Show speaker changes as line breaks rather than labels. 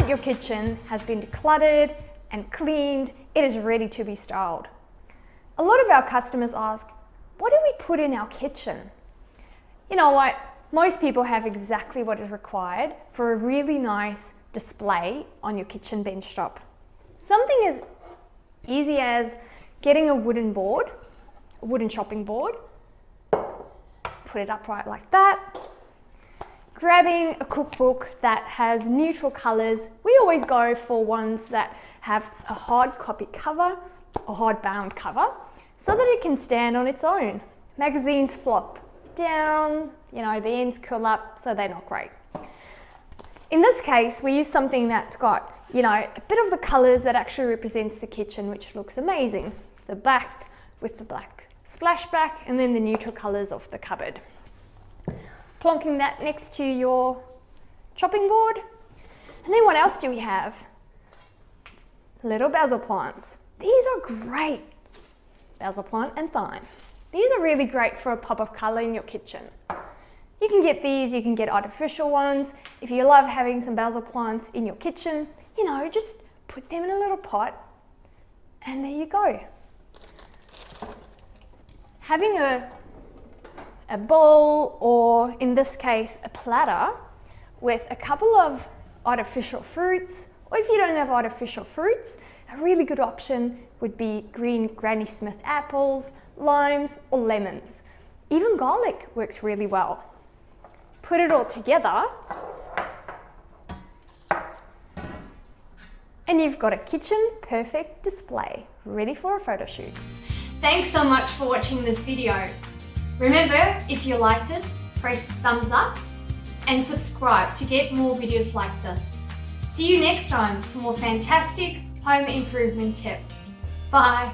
that your kitchen has been decluttered and cleaned, it is ready to be styled. A lot of our customers ask, what do we put in our kitchen? You know what? Most people have exactly what is required for a really nice display on your kitchen bench top. Something as easy as getting a wooden board, a wooden chopping board, put it upright like that, grabbing a cookbook that has neutral colors. We always go for ones that have a hard copy cover or hard bound cover so that it can stand on its own. Magazines flop down, you know, the ends curl up, so they're not great. In this case, we use something that's got, you know, a bit of the colors that actually represents the kitchen, which looks amazing. The black with the black splashback and then the neutral colors of the cupboard. Plonking that next to your chopping board. And then what else do we have? Little basil plants. These are great. Basil plant and thyme. These are really great for a pop of color in your kitchen. You can get these, you can get artificial ones. If you love having some basil plants in your kitchen, you know, just put them in a little pot and there you go. Having a bowl, or in this case, a platter with a couple of artificial fruits, or if you don't have artificial fruits, a really good option would be green Granny Smith apples, limes, or lemons. Even garlic works really well. Put it all together and you've got a kitchen perfect display ready for a photo shoot. Thanks so much for watching this video. Remember, if you liked it, press thumbs up and subscribe to get more videos like this. See you next time for more fantastic home improvement tips. Bye.